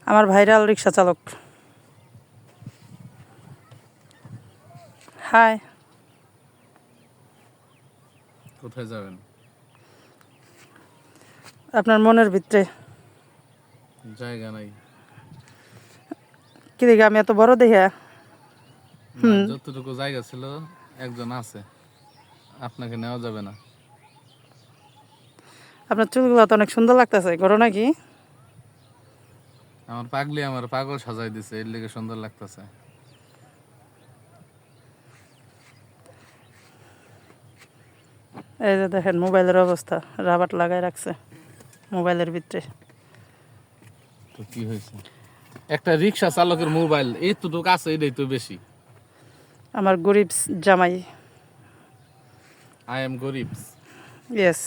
আমার ভাইরাল রিক্সা চালক। হাই। কোথায় যাবেন? আপনার মনের ভিতরে জায়গা নাই। কি দেখি আমি এত বড় দেখে? না, যতটুকু জায়গা ছিল একজন আছে, আপনাকে নেওয়া যাবে না। আপনার চুলগুলো তো অনেক সুন্দর লাগতেছে, করো নাকি? আমার পাগলি আমার পাগল সাজাই দিছে, এর লেগে সুন্দর লাগতেছে। এই যে দেখেন মোবাইলের অবস্থা, রাবার লাগাই রাখছে মোবাইলের ভিতরে। তো কি হয়েছে? একটা রিক্সা চালকের মোবাইল এতটুকু আছে, এটাই তো বেশি। আমার গরিব জামাই। আই এম গরিব। ইয়েস।